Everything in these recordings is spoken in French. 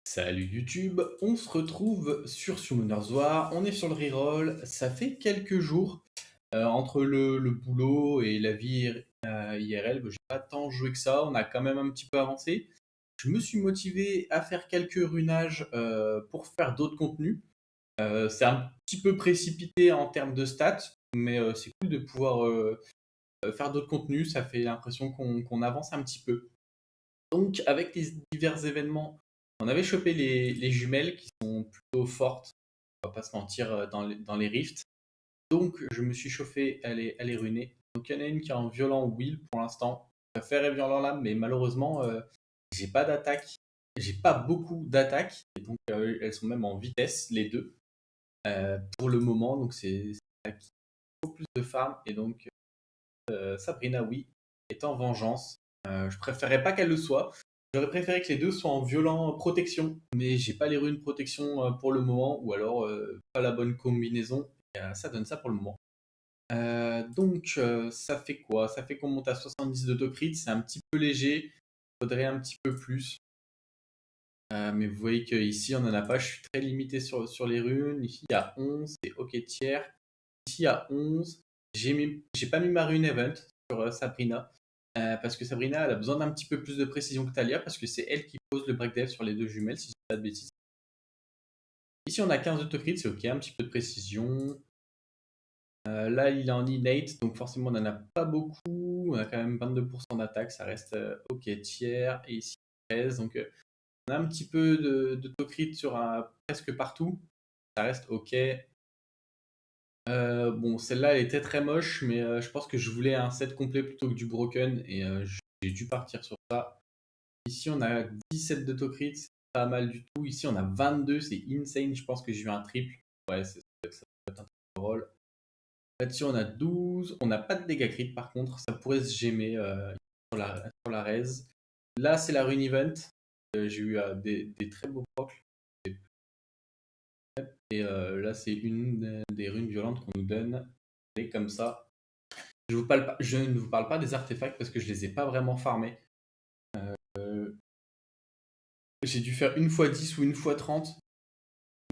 Salut YouTube, on se retrouve sur Summoner's War, on est sur le reroll, ça fait quelques jours, entre le boulot et la vie IRL, j'ai pas tant joué que ça, on a quand même un petit peu avancé. Je me suis motivé à faire quelques runages pour faire d'autres contenus. C'est un petit peu précipité en termes de stats, mais c'est cool de pouvoir faire d'autres contenus, ça fait l'impression qu'on avance un petit peu. Donc, avec les divers événements, on avait chopé les jumelles qui sont plutôt fortes, on va pas se mentir, dans les rifts. Donc, je me suis chauffé à les runer. Donc, il y en a une qui est en violent will pour l'instant. Je préférais violent lame, mais malheureusement, j'ai pas d'attaque. J'ai pas beaucoup d'attaques. Et donc, elles sont même en vitesse, les deux, pour le moment. Donc, c'est ça qui faut plus de farm. Et donc, Sabrina, oui, est en vengeance. Je préférerais pas qu'elle le soit. J'aurais préféré que les deux soient en violent protection, mais j'ai pas les runes protection pour le moment, ou alors pas la bonne combinaison. Et, ça donne ça pour le moment. Donc ça fait quoi? Ça fait qu'on monte à 70 d'autocrit, c'est un petit peu léger. Faudrait un petit peu plus. Mais vous voyez qu'ici on en a pas, je suis très limité sur les runes. Ici il y a 11, c'est ok tiers. Ici il y a 11. J'ai pas mis ma rune event sur Sabrina. Parce que Sabrina, elle a besoin d'un petit peu plus de précision que Talia, parce que c'est elle qui pose le break dev sur les deux jumelles, si je dis pas de bêtises. Ici, on a 15 autocrits, c'est ok, un petit peu de précision. Là, il est en innate, donc forcément, on n'en a pas beaucoup. On a quand même 22% d'attaque, ça reste ok tiers. Et ici, 13, donc on a un petit peu d'autocrit sur presque partout. Ça reste ok. Bon, celle-là, elle était très moche, mais je pense que je voulais un set complet plutôt que du broken, et j'ai dû partir sur ça. Ici, on a 17 d'autocrit, c'est pas mal du tout. Ici, on a 22, c'est insane. Je pense que j'ai eu un triple. Ouais, ça peut être un triple roll. Là-dessus, on a 12. On n'a pas de dégâts crit par contre. Ça pourrait se gémer sur la raise. Là, c'est la rune event. J'ai eu des très beaux procs. Et là, c'est une des runes violentes qu'on nous donne. Et comme ça. Je ne vous parle pas des artefacts parce que je les ai pas vraiment farmés. J'ai dû faire une fois 10 ou une fois 30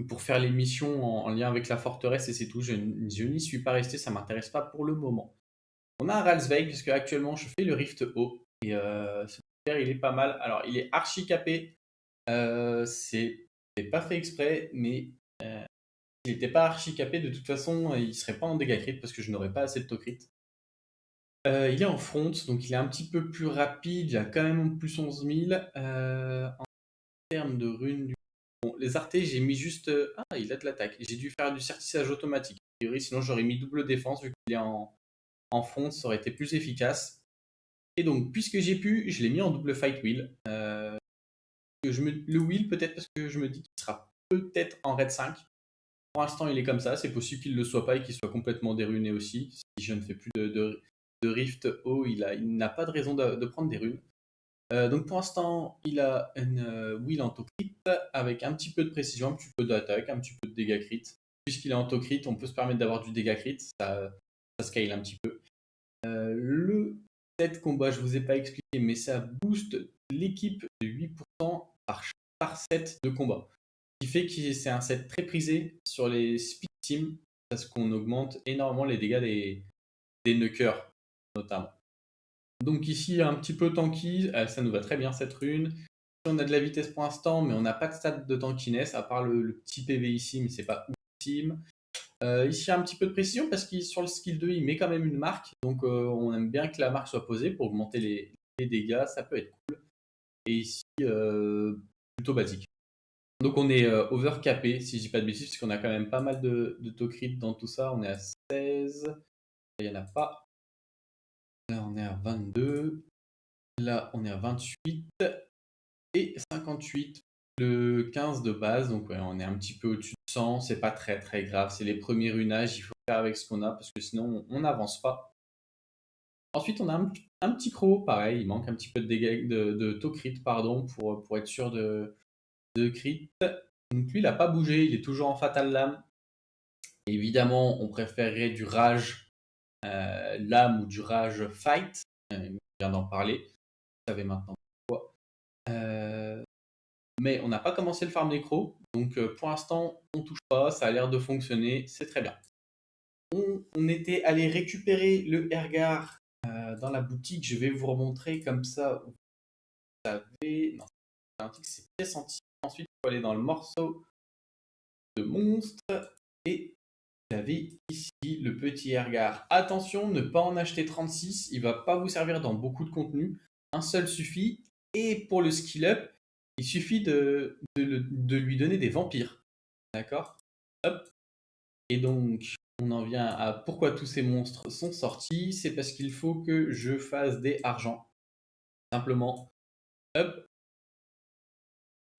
pour faire les missions en lien avec la forteresse et c'est tout. Je n'y suis pas resté, ça m'intéresse pas pour le moment. On a un Ralsveig puisque actuellement je fais le Rift haut et ce père il est pas mal. Alors il est archi capé, c'est pas fait exprès, mais s'il n'était pas archi capé, de toute façon il serait pas en dégâts crit parce que je n'aurais pas assez de tocrit. Il est en front, donc il est un petit peu plus rapide, il a quand même plus 11 000. En termes de runes, bon, les artés, j'ai mis juste. Ah, il a de l'attaque. J'ai dû faire du certissage automatique. A priori, sinon j'aurais mis double défense vu qu'il est en front, ça aurait été plus efficace. Et donc, puisque j'ai pu, je l'ai mis en double fight wheel. Le wheel, peut-être parce que je me dis qu'il sera peut-être en raid 5. Pour l'instant, il est comme ça. C'est possible qu'il ne le soit pas et qu'il soit complètement déruné aussi. Si je ne fais plus de rift haut, il n'a pas de raison de prendre des runes. Donc pour l'instant, il a une wheel en crit avec un petit peu de précision, un petit peu d'attaque, un petit peu de dégâts crit. Puisqu'il est en crit, on peut se permettre d'avoir du dégât crit, ça scale un petit peu. Le set combat, je vous ai pas expliqué, mais ça booste l'équipe de 8% par set de combat. Ce qui fait que c'est un set très prisé sur les speed teams parce qu'on augmente énormément les dégâts des knockers notamment. Donc ici, un petit peu tanky, ça nous va très bien cette rune. Ici, on a de la vitesse pour l'instant, mais on n'a pas de stat de tankiness, à part le petit PV ici, mais c'est pas ultime. Ici, un petit peu de précision, parce que sur le skill 2, il met quand même une marque, donc on aime bien que la marque soit posée pour augmenter les dégâts, ça peut être cool. Et ici, plutôt basique. Donc on est overcapé, si je dis pas de bêtises, parce qu'on a quand même pas mal de tocrit dans tout ça, on est à 16, il n'y en a pas. Là, on est à 22. Là, on est à 28 et 58, le 15 de base. Donc, ouais, on est un petit peu au-dessus de 100. C'est pas très très grave. C'est les premiers runages. Il faut faire avec ce qu'on a parce que sinon, on n'avance pas. Ensuite, on a un petit croc. Pareil, il manque un petit peu de dégâts de taux crit, pardon, pour être sûr de crit. Donc, lui, il n'a pas bougé. Il est toujours en fatal lame. Évidemment, on préférerait du rage lame ou du rage fight. On vient d'en parler. Vous savez maintenant pourquoi. mais on n'a pas commencé le farm nécro, donc pour l'instant, on touche pas, ça a l'air de fonctionner, c'est très bien. On était allé récupérer le Ergar dans la boutique, je vais vous remontrer comme ça, vous savez... Non, c'est un truc, c'est pièce entière. Ensuite, il faut aller dans le morceau de monstre, et vous avez ici le petit Ergar. Attention, ne pas en acheter 36, il va pas vous servir dans beaucoup de contenu, un seul suffit, et pour le skill up, il suffit de lui donner des vampires. D'accord? Hop. Et donc, on en vient à pourquoi tous ces monstres sont sortis. C'est parce qu'il faut que je fasse des argents. Simplement. Hop.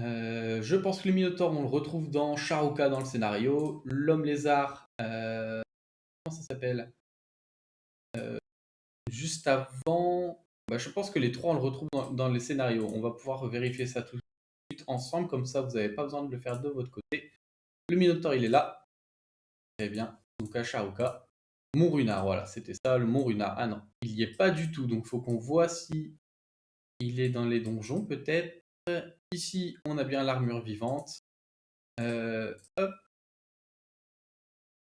Je pense que le Minotaure, on le retrouve dans Sharuka dans le scénario. L'homme lézard, comment ça s'appelle? Juste avant. Bah, je pense que les trois, on le retrouve dans les scénarios. On va pouvoir vérifier ça tout de suite ensemble. Comme ça, vous n'avez pas besoin de le faire de votre côté. Le Minotaure, il est là. Très bien. Donc, à Sharuka. Mont Runard, voilà, c'était ça, le Mont Runard. Ah non, il n'y est pas du tout. Donc, il faut qu'on voit si il est dans les donjons, peut-être. Ici, on a bien l'armure vivante. Hop.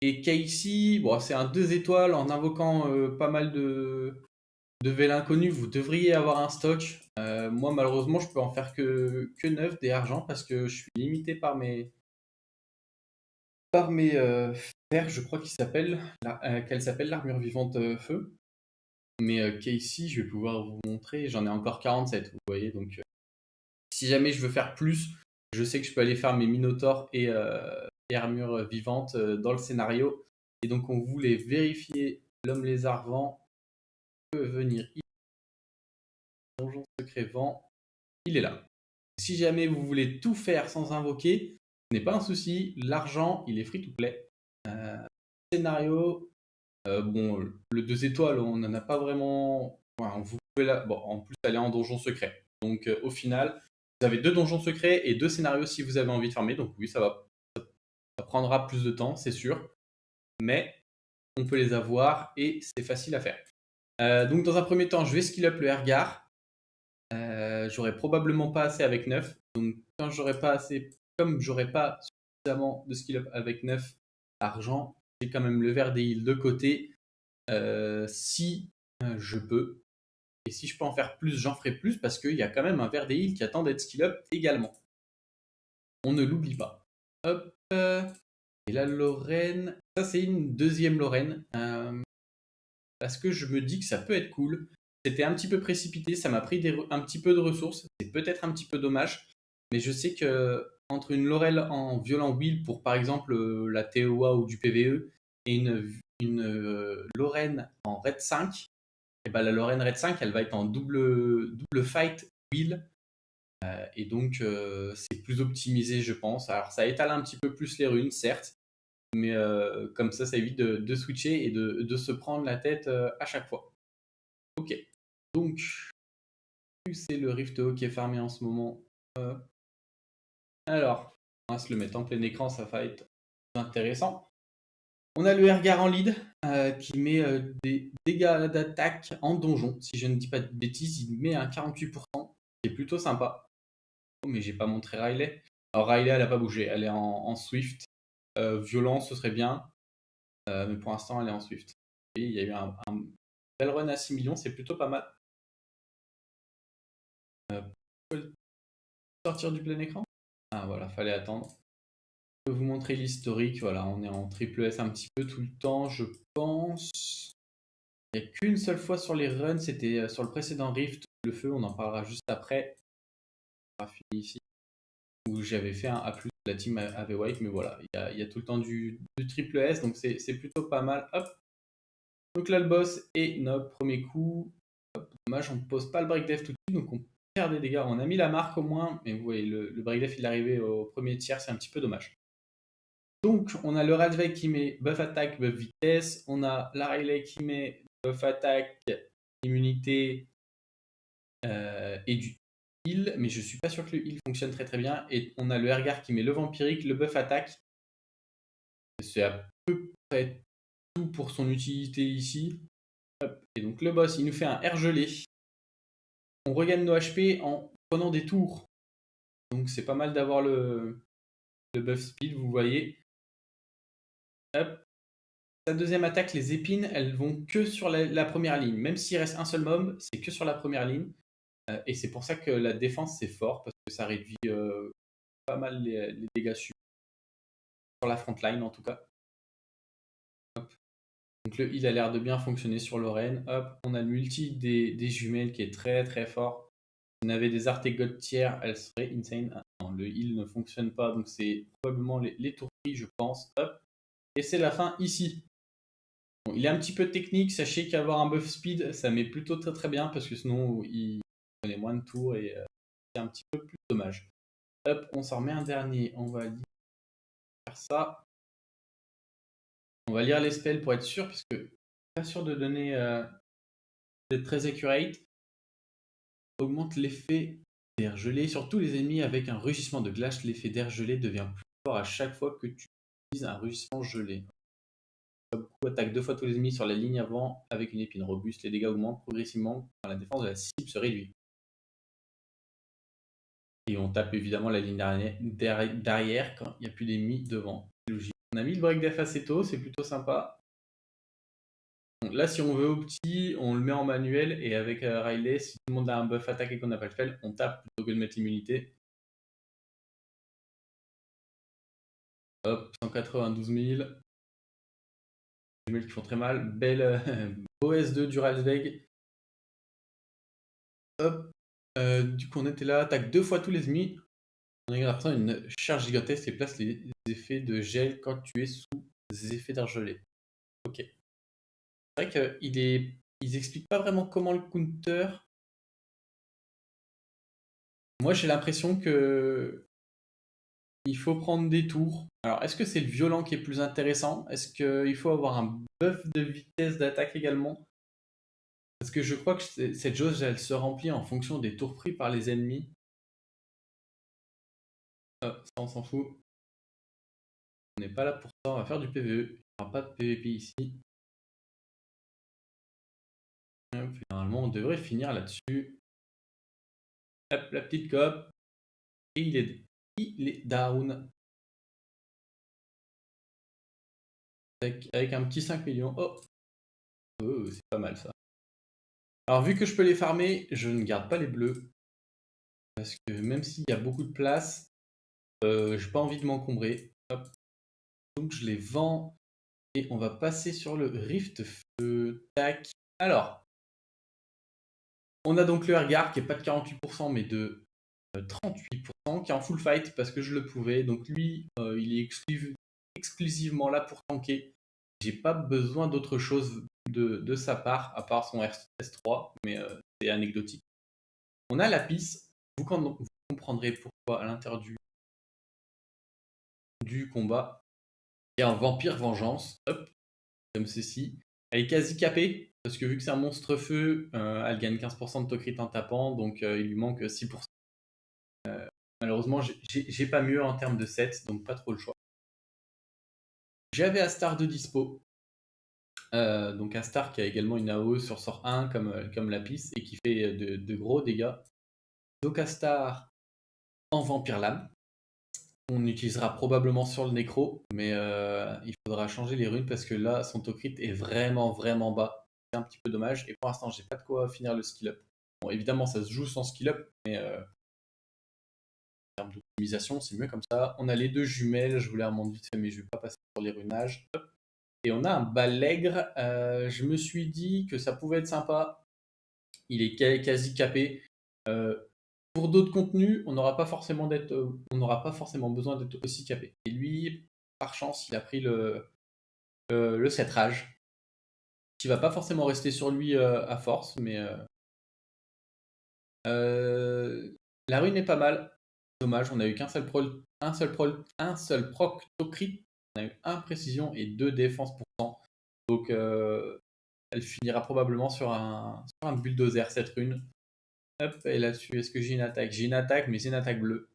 Et Casey, bon, c'est un 2 étoiles en invoquant pas mal de vélins connus. Vous devriez avoir un stock. Moi, malheureusement, je peux en faire que 9 des argents parce que je suis limité par mes fers, je crois qu'elle s'appelle l'armure vivante feu. Mais Casey, je vais pouvoir vous montrer, j'en ai encore 47, vous voyez. Donc, si jamais je veux faire plus, je sais que je peux aller faire mes minotaures et armures vivantes dans le scénario. Et donc, on voulait vérifier l'homme lézard vent peut venir ici. Donjon secret vent, il est là. Si jamais vous voulez tout faire sans invoquer, ce n'est pas un souci. L'argent, il est free to play. Scénario, bon, le 2 étoiles, on n'en a pas vraiment. Enfin, vous pouvez bon, en plus aller en donjon secret. Donc au final, vous avez 2 donjons secrets et 2 scénarios si vous avez envie de farmer. Donc oui, ça prendra plus de temps, c'est sûr. Mais on peut les avoir et c'est facile à faire. Donc dans un premier temps, je vais skill up le Ergar. J'aurai probablement pas assez avec 9. Donc quand j'aurai pas assez, comme j'aurai pas suffisamment de skill up avec 9 argent, j'ai quand même le verre des heals de côté. Si je peux. Et si je peux en faire plus, j'en ferai plus parce qu'il y a quand même un verre des heals qui attend d'être skill up également. On ne l'oublie pas. Hop. Et la Lorraine. Ça, c'est une deuxième Lorraine. Parce que je me dis que ça peut être cool. C'était un petit peu précipité, ça m'a pris un petit peu de ressources. C'est peut-être un petit peu dommage. Mais je sais que entre une Laurel en violent wheel pour par exemple la TOA ou du PVE et une Lorraine en Red 5, et ben la Lorraine Red 5 elle va être en double fight wheel. Et donc c'est plus optimisé je pense. Alors ça étale un petit peu plus les runes certes, mais comme ça évite de switcher et de se prendre la tête à chaque fois. Ok, donc c'est le Rift Hawk qui est farmé en ce moment. Alors, on va se le mettre en plein écran, ça va être intéressant. On a le Ergar en lead qui met des dégâts d'attaque en donjon. Si je ne dis pas de bêtises, il met un 48%, qui est plutôt sympa. Oh, mais j'ai pas montré Riley. Alors Riley, elle a pas bougé, elle est en Swift. Violent, ce serait bien, mais pour l'instant, elle est en Swift. Et il y a eu un bel run à 6 millions, c'est plutôt pas mal. Sortir du plein écran? Ah voilà, fallait attendre. Je peux vous montrer l'historique, voilà, on est en triple S un petit peu tout le temps, je pense. Il n'y a qu'une seule fois sur les runs, c'était sur le précédent Rift, le feu, on en parlera juste après. On va finir ici, où j'avais fait un A+, la team avait wipe, mais voilà, il y a tout le temps du triple S, donc c'est plutôt pas mal. Hop. Donc là, le boss est notre premier coup. Hop. Dommage, on ne pose pas le break death tout de suite, donc on perd des dégâts. On a mis la marque au moins, mais vous voyez, le break death, il est arrivé au premier tiers, c'est un petit peu dommage. Donc, on a le Radveig qui met buff attaque, buff vitesse. On a la Riley qui met buff attaque, immunité et du heal. Mais je suis pas sûr que le heal fonctionne très très bien. Et on a le Ergar qui met le vampirique, le buff attaque. C'est à peu près tout pour son utilité ici. Hop. Et donc, le boss, il nous fait un air gelé. On regagne nos HP en prenant des tours Donc c'est pas mal d'avoir le buff speed, vous voyez. Hop. Sa deuxième attaque, les épines, elles vont que sur la première ligne. Même s'il reste un seul mob, c'est que sur la première ligne. Et c'est pour ça que la défense, c'est fort, parce que ça réduit pas mal les dégâts sur la front line, en tout cas. Hop. Donc le heal a l'air de bien fonctionner sur Lorraine. Hop, on a le multi des jumelles qui est très très fort. Si on avait des Artegot tiers, elle serait insane. Ah, non, le heal ne fonctionne pas, donc c'est probablement les tourteries, je pense. Hop. Et c'est la fin ici. Bon, il est un petit peu technique, sachez qu'avoir un buff speed, ça met plutôt très très bien, parce que sinon il prenait moins de tours et c'est un petit peu plus dommage. Hop, on s'en remet un dernier, on va faire ça. On va lire les spells pour être sûr, parce que pas sûr de donner d'être très accurate. Augmente l'effet d'air gelé sur tous les ennemis avec un rugissement de glace. L'effet d'air gelé devient plus fort à chaque fois que tu utilises un rugissement gelé. Coup attaque 2 fois tous les ennemis sur la ligne avant avec une épine robuste. Les dégâts augmentent progressivement quand la défense de la cible se réduit. Et on tape évidemment la ligne derrière quand il n'y a plus d'ennemis devant. C'est logique. On a mis le break def assez tôt, c'est plutôt sympa. Donc là, si on veut au petit, on le met en manuel et avec Riley, si tout le monde a un buff attaque et qu'on n'a pas le spell, on tape plutôt que de mettre l'immunité. Hop, 192 000. Les jumelles qui font très mal. Belle beau S2 du Ralsveig. Hop. Du coup, on était là. Attaque 2 fois tous les ennemis. On a l'impression une charge gigantesque et place les effets de gel quand tu es sous des effets d'air gelé. Ok. C'est vrai qu'ils expliquent pas vraiment comment le counter. Moi, j'ai l'impression que il faut prendre des tours. Alors, est-ce que c'est le violent qui est plus intéressant? Est-ce qu'il faut avoir un buff de vitesse d'attaque également? Parce que je crois que cette jauge, elle se remplit en fonction des tours pris par les ennemis. Ça, on s'en fout. On n'est pas là pour ça, on va faire du PvE. Il n'y aura pas de PvP ici. Normalement, on devrait finir là-dessus. Hop, la petite coop. Et il est down. Avec un petit 5 millions. Oh, c'est pas mal ça. Alors, vu que je peux les farmer, je ne garde pas les bleus. Parce que même s'il y a beaucoup de place, j'ai pas envie de m'encombrer. Donc, je les vends. Et on va passer sur le Rift Feu. Tac. Alors, on a donc le Ergar qui est pas de 48%, mais de 38%, qui est en full fight parce que je le pouvais. Donc lui, il est exclusivement là pour tanker. J'ai pas besoin d'autre chose de sa part, à part son S3, mais c'est anecdotique. On a Lapis. Vous comprendrez pourquoi à l'intérieur du combat. Et un Vampire Vengeance, hop, comme ceci. Elle est quasi capée, parce que vu que c'est un monstre feu, elle gagne 15% de tocrit en tapant, donc il lui manque 6%. Malheureusement, j'ai pas mieux en termes de set, donc pas trop le choix. J'avais Astar de dispo. Donc Astar qui a également une AOE sur sort 1 comme Lapis et qui fait de gros dégâts. Donc Astar en Vampire Lame. On utilisera probablement sur le Nécro, mais il faudra changer les runes parce que là, son tocrit est vraiment vraiment bas. C'est un petit peu dommage. Et pour l'instant, j'ai pas de quoi finir le skill up. Bon, évidemment, ça se joue sans skill up, mais en termes d'optimisation, c'est mieux comme ça. On a les deux jumelles, je voulais remonter vite fait, mais je vais pas passer sur les runages. Et on a un Balègre. Je me suis dit que ça pouvait être sympa. Il est quasi capé. Pour d'autres contenus, on n'aura pas forcément besoin d'être aussi capé. Et lui, par chance, il a pris le 7 rage, qui va pas forcément rester sur lui à force, mais la rune est pas mal. Dommage, on n'a eu qu'un seul proc to crit. On a eu 1 précision et 2 défense pour 100. Donc elle finira probablement sur un bulldozer cette rune. Hop, et là-dessus, est-ce que j'ai une attaque? J'ai une attaque, mais c'est une attaque bleue.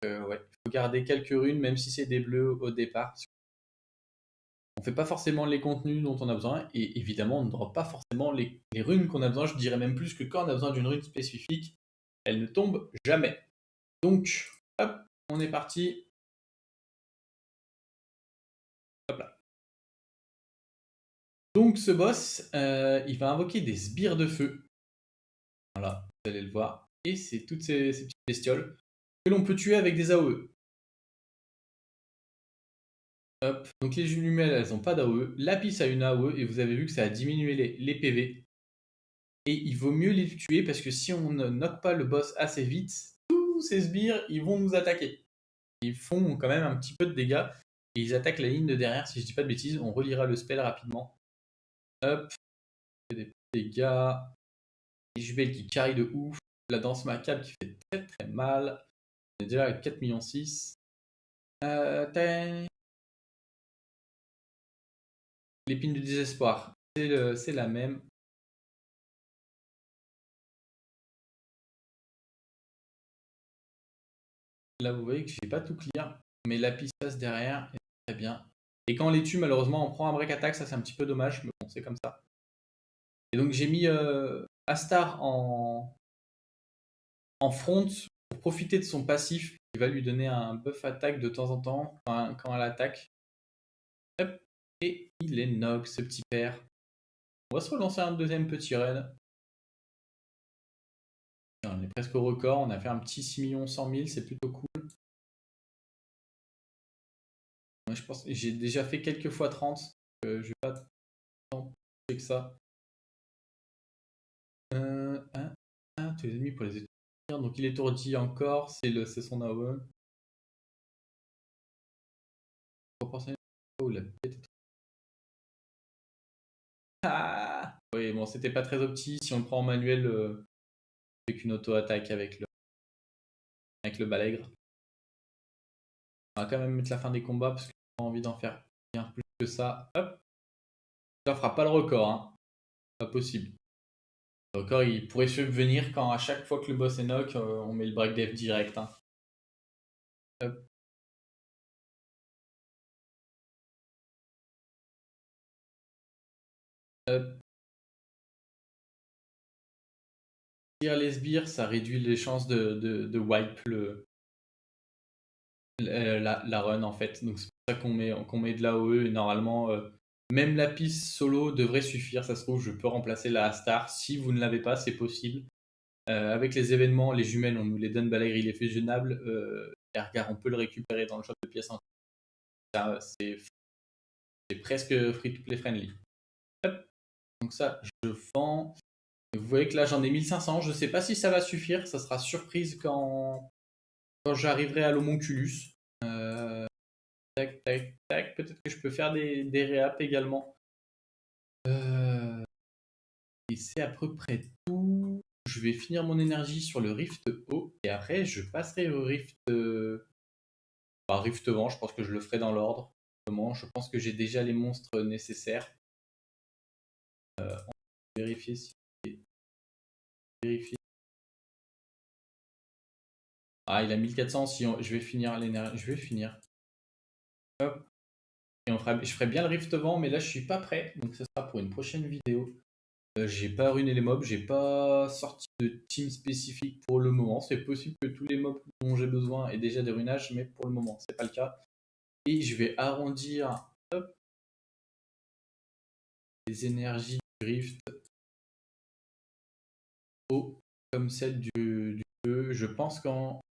Ouais, il faut garder quelques runes, même si c'est des bleus au départ. On fait pas forcément les contenus dont on a besoin, et évidemment, on ne drop pas forcément les runes qu'on a besoin. Je dirais même plus que quand on a besoin d'une rune spécifique, elle ne tombe jamais. Donc, Hop, on est parti. Hop là. Donc ce boss, il va invoquer des sbires de feu. Voilà, vous allez le voir. Et c'est toutes ces petites bestioles que l'on peut tuer avec des AOE. Hop, donc les jumelles, elles n'ont pas d'AOE. Lapis a une AOE et vous avez vu que ça a diminué les PV. Et il vaut mieux les tuer parce que si on ne knock pas le boss assez vite, tous ces sbires, ils vont nous attaquer. Ils font quand même un petit peu de dégâts et ils attaquent la ligne de derrière, si je dis pas de bêtises. On relira le spell rapidement. Hop, des petits dégâts. Les jumelles qui carry de ouf. La danse macabre qui fait très très mal. On est déjà à 4,6 millions. L'épine du désespoir, c'est la même. Là, vous voyez que j'ai pas tout clear, mais la piste passe derrière, et très bien. Et quand on les tue, malheureusement, on prend un break attack, ça c'est un petit peu dommage, mais bon, c'est comme ça. Et donc j'ai mis Astar en front pour profiter de son passif, qui va lui donner un buff attaque de temps en temps quand elle attaque. Hop, et il est knock, ce petit père. On va se relancer un deuxième petit raid. On est presque au record, on a fait un petit 6 100 000, c'est plutôt cool. Moi, je pense que j'ai déjà fait quelques fois 30, je vais pas tant que ça. Tous les ennemis pour les étourdir. Donc il étourdit encore, c'est son AOE. Oh, la bête. Ah oui, bon, c'était pas très opti. Si on le prend en manuel, avec une auto-attaque avec le balègre. On va quand même mettre la fin des combats parce que j'ai pas envie d'en faire bien plus que ça. Hop, ça fera pas le record, hein. Pas possible. Le record, il pourrait subvenir quand à chaque fois que le boss est knock, on met le break def direct, hein. Hop. Hop. Tire les sbires, ça réduit les chances de wipe la run en fait. Donc c'est pour ça qu'on met de l'AOE et normalement même la piste solo devrait suffire. Ça se trouve, je peux remplacer la star. Si vous ne l'avez pas, c'est possible. Avec les événements, les jumelles, on nous les donne, Balagri, il est fusionnable. Et regarde, on peut le récupérer dans le shop de pièces. C'est presque free to play friendly. Hop. Donc ça, je vends. Vous voyez que là, j'en ai 1500. Je ne sais pas si ça va suffire. Ça sera surprise quand j'arriverai à l'homonculus. Tac, tac, tac. Peut-être que je peux faire des réaps également. Et c'est à peu près tout. Je vais finir mon énergie sur le Rift haut. Et après, je passerai au Rift... Rift vent, je pense que je le ferai dans l'ordre. Je pense que j'ai déjà les monstres nécessaires. On va vérifier si... Vérifier. Ah, il a 1400. Si je vais finir l'énergie. Je vais finir. Hop. Et je ferai bien le Rift vent, mais là, je suis pas prêt. Donc, ce sera pour une prochaine vidéo. J'ai pas ruiné les mobs, j'ai pas sorti de team spécifique pour le moment. C'est possible que tous les mobs dont j'ai besoin aient déjà des ruinages, mais pour le moment, c'est pas le cas. Et je vais arrondir les énergies du Rift haut comme celle du feu. Je pense qu'en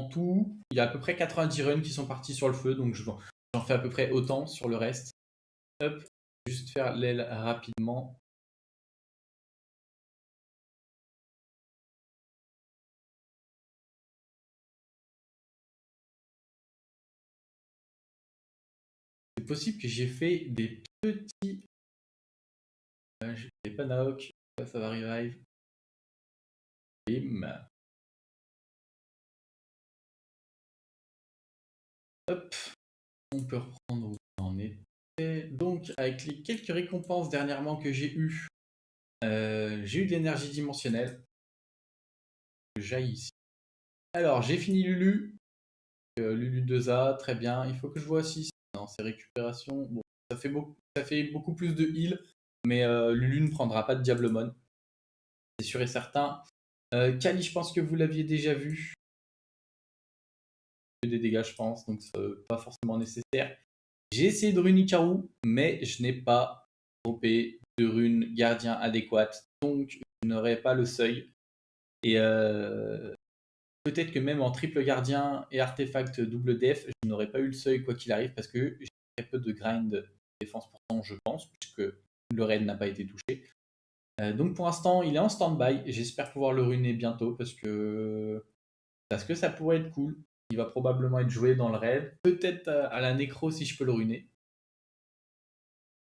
tout, il y a à peu près 90 runs qui sont partis sur le feu, donc j'en fais à peu près autant sur le reste. Hop, juste faire l'aile rapidement. C'est possible que j'ai fait des petits... j'ai pas Naok, ça va revive. Bim. Hop, on peut reprendre où on en était. Donc, avec les quelques récompenses dernièrement que j'ai eues, j'ai eu de l'énergie dimensionnelle. J'aille ici. Alors, j'ai fini Lulu. Lulu 2A, très bien. Il faut que je vois si... Non, c'est récupération. Bon, ça fait beaucoup plus de heal, mais Lulu ne prendra pas de Diablemon. C'est sûr et certain. Kali, je pense que vous l'aviez déjà vu. que des dégâts, je pense, donc c'est pas forcément nécessaire. J'ai essayé de rune Ikaru, mais je n'ai pas dropé de rune gardien adéquate, donc je n'aurai pas le seuil. Et peut-être que même en triple gardien et artefact double def, je n'aurais pas eu le seuil quoi qu'il arrive, parce que j'ai très peu de grind défense pourtant, je pense, puisque le raid n'a pas été touché. Donc pour l'instant, il est en stand-by. J'espère pouvoir le ruiner bientôt parce que ça pourrait être cool. Il va probablement être joué dans le raid. Peut-être à la nécro si je peux le ruiner.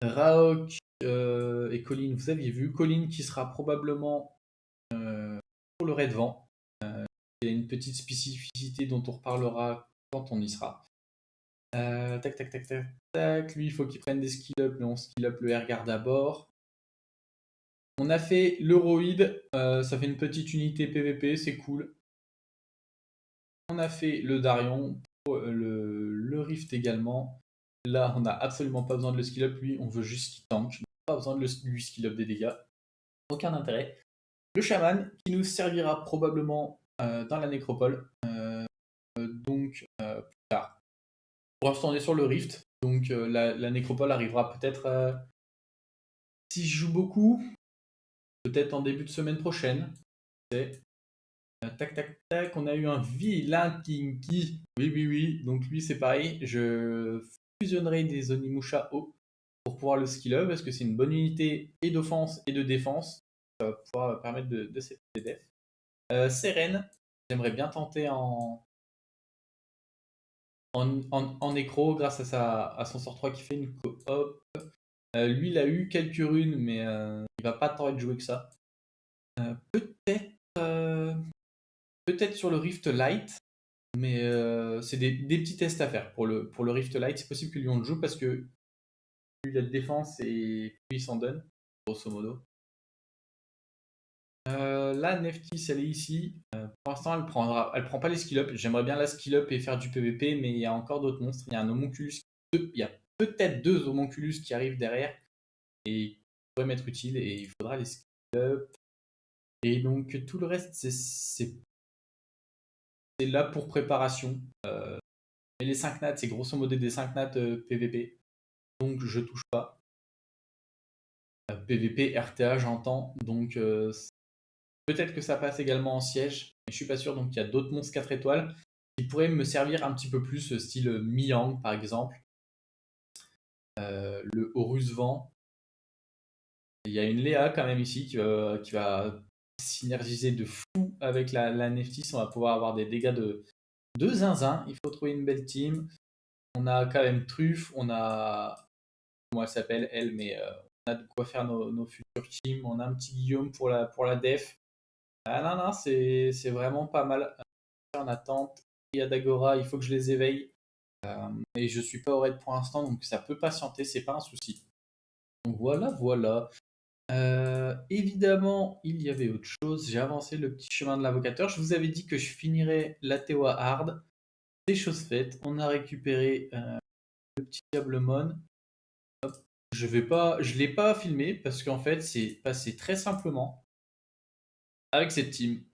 Raok et Colin, vous aviez vu. Colin qui sera probablement pour le raid vent. Il y a une petite spécificité dont on reparlera quand on y sera. Tac, tac, tac, tac, tac. Lui, il faut qu'il prenne des skill up, mais on skill up le Airguard d'abord. On a fait l'Euroid, ça fait une petite unité PVP, c'est cool. On a fait le Darion, le Rift également. Là, on n'a absolument pas besoin de le skill up, lui, on veut juste qu'il tank. Pas besoin de lui skill up des dégâts. Aucun intérêt. Le Shaman, qui nous servira probablement dans la nécropole. Donc, plus tard. Pour l'instant, on est sur le Rift. Donc, la nécropole arrivera peut-être si je joue beaucoup. Peut-être en début de semaine prochaine. Tac, tac, tac. On a eu un vilain Kinky. Oui, oui, oui. Donc, lui, c'est pareil. Je fusionnerai des Onimusha haut pour pouvoir le skill up parce que c'est une bonne unité et d'offense et de défense. Ça va pouvoir permettre de set des defs. Seren, j'aimerais bien tenter en nécro grâce à son sort 3 qui fait une coop. Lui, il a eu quelques runes, mais il va pas tant être joué que ça. Peut-être sur le Rift Light, mais c'est des petits tests à faire. Pour le Rift Light, c'est possible que lui on le joue parce que plus il a de défense et plus il s'en donne, grosso modo. Là, Neftis, elle est ici. Pour l'instant, elle prend pas les skill up. J'aimerais bien la skill up et faire du PVP, mais il y a encore d'autres monstres. Il y a un homonculus, il y a peut-être 2 homonculus qui arrivent derrière et qui pourraient m'être utiles et il faudra les skill up. Et donc tout le reste, c'est là pour préparation. Et les 5 nats, c'est grosso modo des 5 nats PVP. Donc je touche pas. PVP, RTA, j'entends. Donc peut-être que ça passe également en siège. Mais je suis pas sûr. Donc il y a d'autres monstres 4 étoiles qui pourraient me servir un petit peu plus, style Miang par exemple. Le Horus Vent. Il y a une Léa quand même ici qui va synergiser de fou avec la Neftis. On va pouvoir avoir des dégâts de zinzin. Il faut trouver une belle team. On a quand même Truffe, on a. Comment elle s'appelle, elle, mais on a de quoi faire nos futurs teams. On a un petit Guillaume pour la def. Ah non, non, c'est vraiment pas mal. En attente. Il y a Dagora, il faut que je les éveille. Et je suis pas au raid pour l'instant, donc ça peut patienter, c'est pas un souci. Donc voilà, voilà. Évidemment, il y avait autre chose. J'ai avancé le petit chemin de l'avocateur. Je vous avais dit que je finirais la Tewa Hard. C'est chose faite. On a récupéré le petit Diablemon. Je l'ai pas filmé parce qu'en fait, c'est passé très simplement avec cette team.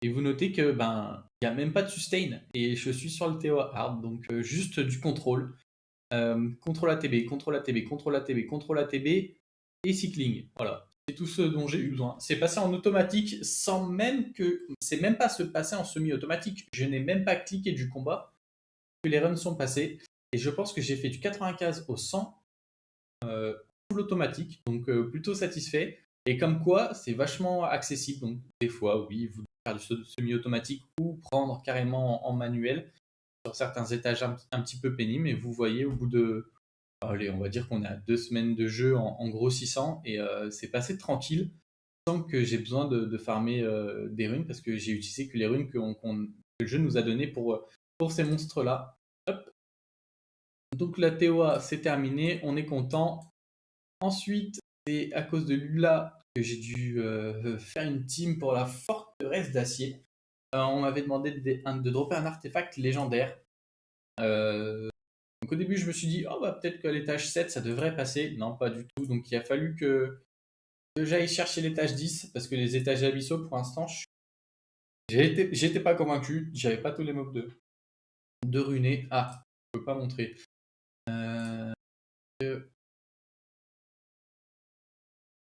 Et vous notez que il y a même pas de sustain et je suis sur le Tewa Hard, donc juste du contrôle. Contrôle ATB, contrôle ATB, contrôle ATB, contrôle ATB et cycling. Voilà. C'est tout ce dont j'ai eu besoin. C'est passé en automatique sans même que. C'est même pas se passer en semi-automatique. Je n'ai même pas cliqué du combat que les runs sont passés. Et je pense que j'ai fait du 95 au 100 full automatique. Donc plutôt satisfait. Et comme quoi, c'est vachement accessible. Donc des fois, oui, vous devez faire du semi-automatique ou prendre carrément en manuel sur certains étages un petit peu pénibles. Et vous voyez au bout de. Allez, on va dire qu'on est à 2 semaines de jeu en grossissant et c'est passé tranquille sans que j'ai besoin de farmer des runes parce que j'ai utilisé que les runes que le jeu nous a donné pour ces monstres-là. Hop. Donc la TOA c'est terminé, on est content. Ensuite, c'est à cause de Lula que j'ai dû faire une team pour la forteresse d'acier. On m'avait demandé de dropper un artefact légendaire. Donc au début, je me suis dit, oh bah peut-être qu'à l'étage 7, ça devrait passer. Non, pas du tout. Donc il a fallu que j'aille chercher l'étage 10, parce que les étages abyssaux, pour l'instant, j'étais pas convaincu. J'avais pas tous les mobs de runer. Ah, je peux pas montrer. Euh,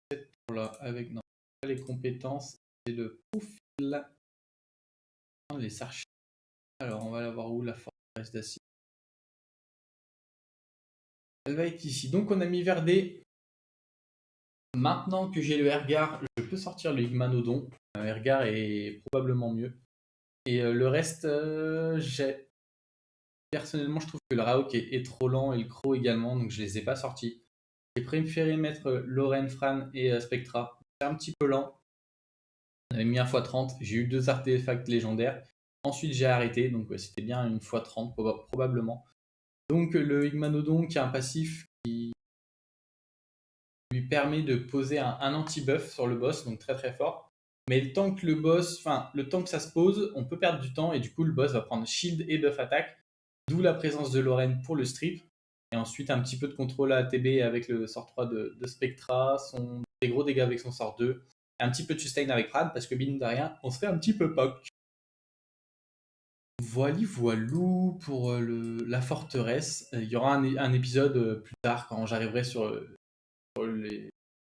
Cette tour-là, avec non, pas les compétences, c'est le profil, les archives. Alors, on va la voir où, la forteresse d'acide. Elle va être ici. Donc, on a mis Verdé. Maintenant que j'ai le Ergar, je peux sortir le Igmanodon. Ergar est probablement mieux. Et le reste, personnellement, je trouve que le Raok est trop lent et le Crow également, donc je les ai pas sortis. J'ai préféré mettre Loren, Fran et Spectra. C'est un petit peu lent. On avait mis un x30. J'ai eu 2 artefacts légendaires. Ensuite, j'ai arrêté, donc ouais, c'était bien une x30 probablement. Donc le Igmanodon qui a un passif qui lui permet de poser un anti-buff sur le boss, donc très très fort. Mais le temps que le temps que ça se pose, on peut perdre du temps et du coup le boss va prendre shield et buff attaque, d'où la présence de Loren pour le strip. Et ensuite un petit peu de contrôle à ATB avec le sort 3 de Spectra, des gros dégâts avec son sort 2, et un petit peu de sustain avec Prad parce que mine de rien, on se fait un petit peu poke. Voilou pour la forteresse. Il y aura un épisode plus tard quand j'arriverai sur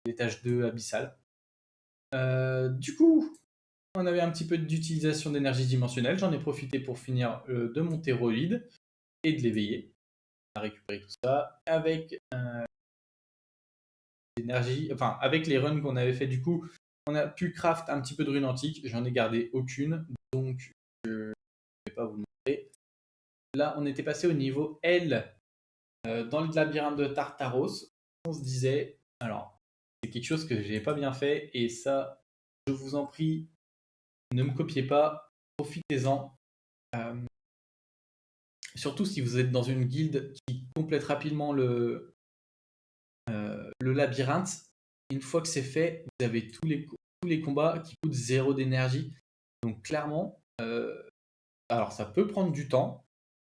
l'étage 2 abyssal. Du coup, on avait un petit peu d'utilisation d'énergie dimensionnelle. J'en ai profité pour finir de mon théroïde et de l'éveiller. On a récupéré tout ça avec avec les runs qu'on avait fait. Du coup, on a pu craft un petit peu de runes antiques. J'en ai gardé aucune, donc je ne vais pas vous le montrer. Là, on était passé au niveau L dans le labyrinthe de Tartaros. On se disait, alors, c'est quelque chose que j'ai pas bien fait et ça, je vous en prie, ne me copiez pas, profitez-en. Euh, Surtout si vous êtes dans une guilde qui complète rapidement le labyrinthe. Une fois que c'est fait, vous avez tous les combats qui coûtent 0 d'énergie. Donc clairement, alors ça peut prendre du temps,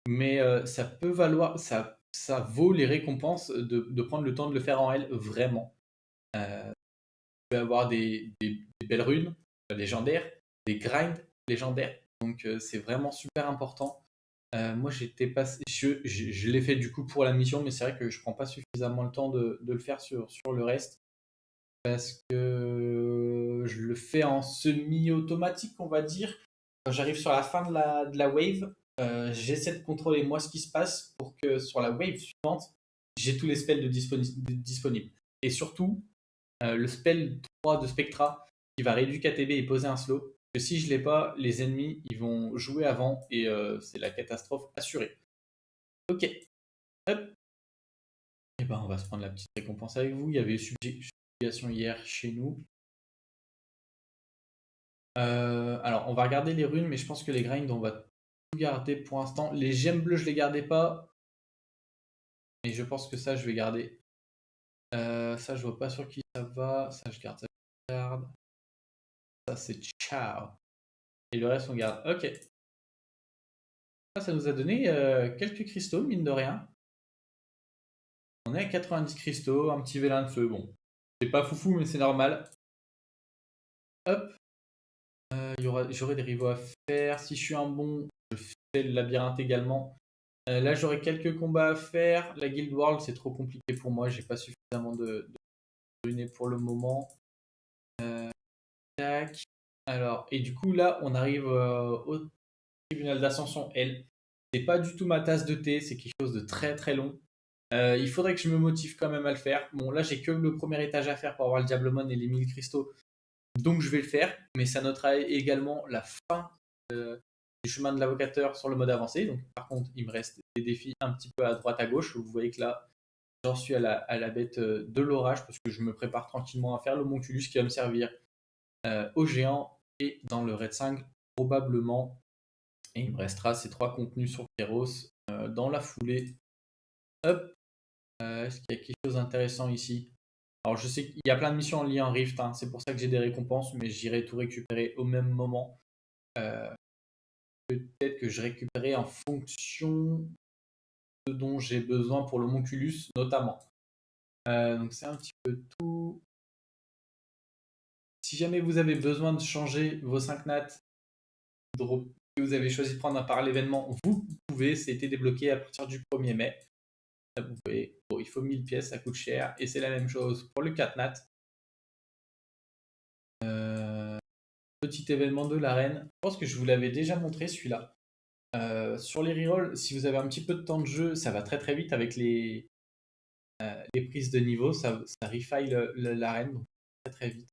mais ça peut valoir, ça vaut les récompenses de prendre le temps de le faire en L vraiment. Vous pouvez avoir des belles runes légendaires, des grinds légendaires. Donc c'est vraiment super important. Moi j'étais passé, je l'ai fait du coup pour la mission, mais c'est vrai que je prends pas suffisamment le temps de le faire sur le reste parce que je le fais en semi-automatique, on va dire. Quand j'arrive sur la fin de la wave, j'essaie de contrôler moi ce qui se passe pour que sur la wave suivante, j'ai tous les spells disponibles. Et surtout, le spell 3 de Spectra qui va réduire KTB et poser un slow. Que si je l'ai pas, les ennemis ils vont jouer avant et c'est la catastrophe assurée. Ok, hop. Et ben on va se prendre la petite récompense avec vous. Il y avait subjugation hier chez nous. Alors on va regarder les runes, mais je pense que les grinds on va tout garder pour l'instant. Les gemmes bleues je les gardais pas, mais je pense que ça je vais garder. Ça je vois pas sur qui ça va. Ça je garde. Ça je garde. Ça c'est ciao. Et le reste on garde. Ok. Ça nous a donné quelques cristaux, mine de rien. On est à 90 cristaux, un petit vélin de feu. Bon, c'est pas foufou, mais c'est normal. Hop. J'aurai des rivaux à faire. Si je suis un bon, je fais le labyrinthe également. Là, j'aurai quelques combats à faire. La Guild World, c'est trop compliqué pour moi. J'ai pas suffisamment de runes pour le moment. Tac. Alors, et du coup, là, on arrive au tribunal d'ascension L. C'est pas du tout ma tasse de thé, c'est quelque chose de très très long. Il faudrait que je me motive quand même à le faire. Bon, là, j'ai que le premier étage à faire pour avoir le Diablemon et les 1000 cristaux. Donc, je vais le faire. Mais ça notera également la fin du chemin de l'avocateur sur le mode avancé. Donc, par contre, il me reste des défis un petit peu à droite à gauche. Vous voyez que là, j'en suis à la bête de l'orage parce que je me prépare tranquillement à faire l'homonculus qui va me servir au géant et dans le Red 5 probablement. Et il me restera ces 3 contenus sur Keros dans la foulée. Hop. Est-ce qu'il y a quelque chose d'intéressant ici? Alors je sais qu'il y a plein de missions en lien en Rift, hein, c'est pour ça que j'ai des récompenses, mais j'irai tout récupérer au même moment. Euh, Peut-être que je récupérerai en fonction de dont j'ai besoin pour l'homonculus notamment. Donc c'est un petit peu tout. Si jamais vous avez besoin de changer vos 5 nats, que vous avez choisi de prendre part à l'événement, vous pouvez, c'était débloqué à partir du 1er mai. Vous pouvez. Bon, il faut 1000 pièces, ça coûte cher. Et c'est la même chose pour le 4 nat. Petit événement de l'arène. Je pense que je vous l'avais déjà montré celui-là. Sur les rerolls, si vous avez un petit peu de temps de jeu, ça va très très vite avec les prises de niveau. Ça refile l'arène donc très très vite.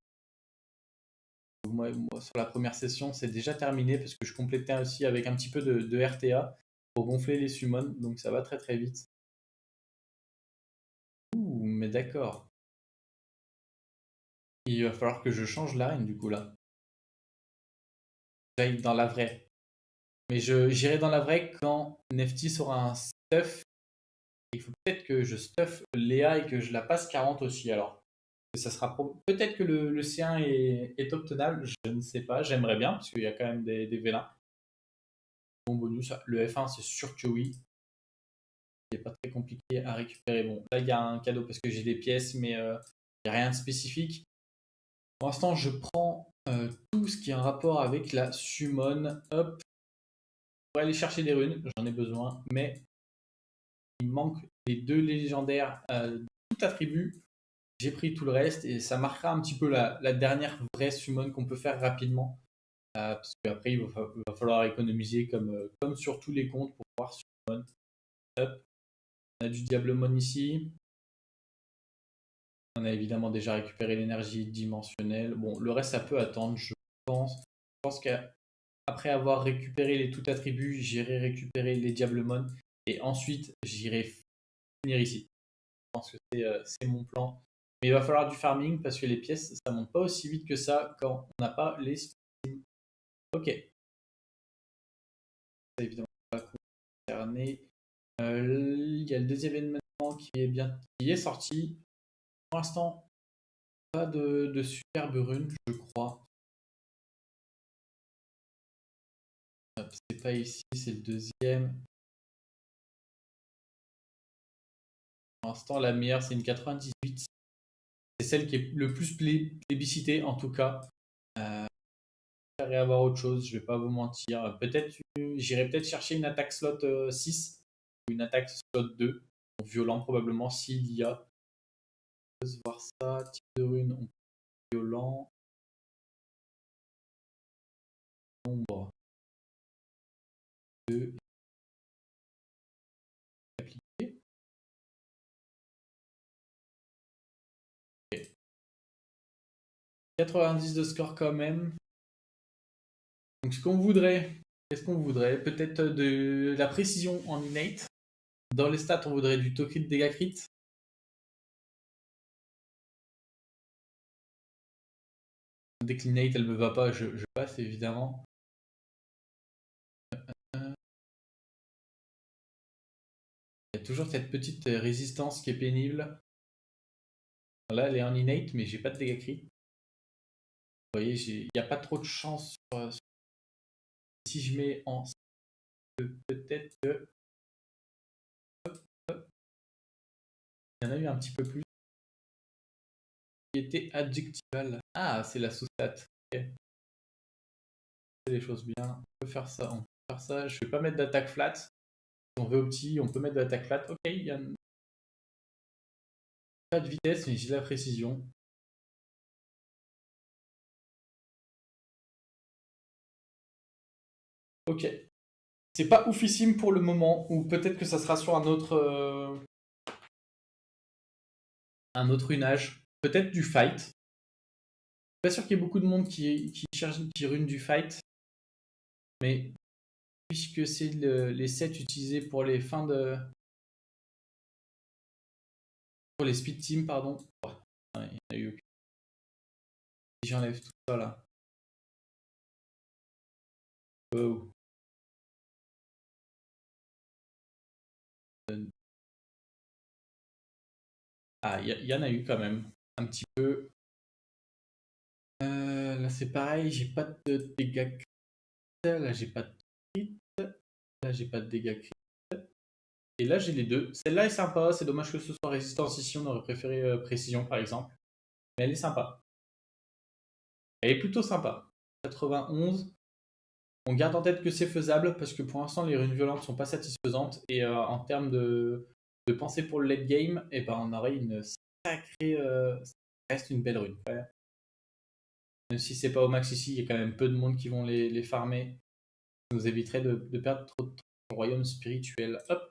Moi, sur la première session, c'est déjà terminé parce que je complétais aussi avec un petit peu de RTA pour gonfler les summons, donc ça va très très vite. Ouh, mais d'accord. Il va falloir que je change l'arène du coup là. J'aille dans la vraie. Mais j'irai dans la vraie quand Nefty aura un stuff. Il faut peut-être que je stuff Léa et que je la passe 40 aussi alors. Ça sera peut-être que le C1 est obtenable, je ne sais pas, j'aimerais bien parce qu'il y a quand même des vélins. Bon bonus, le F1 c'est sûr que oui. Il n'est pas très compliqué à récupérer. Bon, là il y a un cadeau parce que j'ai des pièces, mais il n'y a rien de spécifique. Pour l'instant, je prends tout ce qui est en rapport avec la summon. Hop, pour aller chercher des runes, j'en ai besoin, mais il me manque les 2 légendaires tout attribut. J'ai pris tout le reste et ça marquera un petit peu la dernière vraie summon qu'on peut faire rapidement. Parce qu'après, il va falloir économiser comme sur tous les comptes pour pouvoir summon. Hop. On a du Diablemon ici. On a évidemment déjà récupéré l'énergie dimensionnelle. Bon, le reste, ça peut attendre, je pense. Je pense qu'après avoir récupéré les tout attributs, j'irai récupérer les Diablemon. Et ensuite, j'irai finir ici. Je pense que c'est mon plan. Mais il va falloir du farming parce que les pièces, ça monte pas aussi vite que ça quand on n'a pas les streams. Ok. Ça, évidemment, pas concerné. Il y a le deuxième événement qui est sorti. Pour l'instant, pas de superbe rune, je crois. C'est pas ici, c'est le deuxième. Pour l'instant, la meilleure, c'est une 98. C'est celle qui est le plus plébiscitée, en tout cas. J'aimerais avoir autre chose, je vais pas vous mentir. Peut-être, j'irai peut-être chercher une attaque slot 6 ou une attaque slot 2. Violent, probablement, s'il y a. On peut voir ça. Type de rune, violent. Nombre 2. Appliqué. Okay. 90 de score quand même. Donc ce qu'on voudrait, qu'est-ce qu'on voudrait? Peut-être de la précision en innate. Dans les stats, on voudrait du taux crit, dégâts crit. Dès que l'innate elle me va pas, je passe évidemment. Il y a toujours cette petite résistance qui est pénible. Là, elle est en innate, mais j'ai pas de dégâts crit. Vous voyez, il n'y a pas trop de chance si je mets en peut-être que il y en a eu un petit peu plus qui était adjectival. Ah, c'est la sous-stat. Ok. C'est des choses bien. On peut faire ça. On peut faire ça. Je vais pas mettre d'attaque flat. Si on veut opti, on peut mettre d'attaque flat. Ok, il y a pas de vitesse, mais j'ai la précision. Ok. C'est pas oufissime pour le moment, ou peut-être que ça sera sur un autre runage. Peut-être du fight. Pas sûr qu'il y ait beaucoup de monde qui rune du fight. Mais puisque c'est les sets utilisés pour les fins de. Pour les speed teams, pardon. Oh, il y en a eu. Si j'enlève tout ça là. Oh. Ah, il y en a eu quand même. Un petit peu. Là c'est pareil, j'ai pas de dégâts crit. Là j'ai pas de crit. Là j'ai pas de dégâts crit. Et là j'ai les deux. Celle-là est sympa, c'est dommage que ce soit résistance ici, on aurait préféré précision par exemple. Mais elle est sympa. Elle est plutôt sympa. 91. On garde en tête que c'est faisable parce que pour l'instant les runes violentes sont pas satisfaisantes et en termes de pensée pour le late game, et ben on aurait une sacrée, ça reste une belle rune. Ouais. Même si c'est pas au max ici, il y a quand même peu de monde qui vont les farmer. Ça nous éviterait de perdre trop de temps au royaume spirituel. Hop.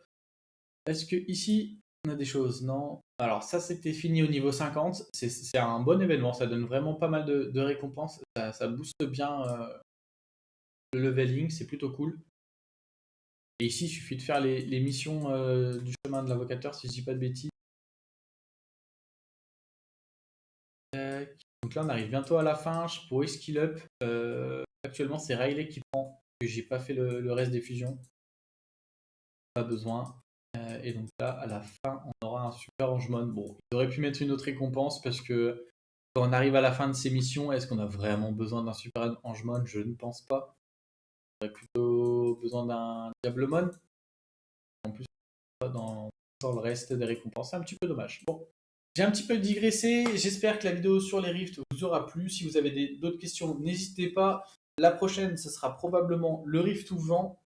Est-ce que ici on a des choses? Non. Alors ça c'était fini au niveau 50. C'est un bon événement, ça donne vraiment pas mal de récompenses. Ça booste bien le leveling, c'est plutôt cool. Et ici, il suffit de faire les missions du chemin de l'invocateur, si je dis pas de bêtises. Tac. Donc là, on arrive bientôt à la fin. Pour skill up, actuellement, c'est Riley qui prend, que j'ai pas fait le reste des fusions. Pas besoin. Et donc là, à la fin, on aura un super Angemon. Bon, il aurait pu mettre une autre récompense parce que quand on arrive à la fin de ces missions, est-ce qu'on a vraiment besoin d'un super Angemon? Je ne pense pas. On aurait plutôt besoin d'un Diablemon. En plus, pas dans le reste des récompenses. C'est un petit peu dommage. Bon, j'ai un petit peu digressé. J'espère que la vidéo sur les rifts vous aura plu. Si vous avez d'autres questions, n'hésitez pas. La prochaine, ce sera probablement le rift ou vent.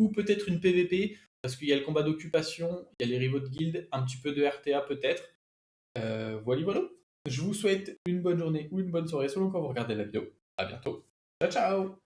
Ou peut-être une PVP. Parce qu'il y a le combat d'occupation, il y a les rivaux de guild, un petit peu de RTA peut-être. Voilà. Je vous souhaite une bonne journée ou une bonne soirée selon quand vous regardez la vidéo. À bientôt. Ciao, ciao!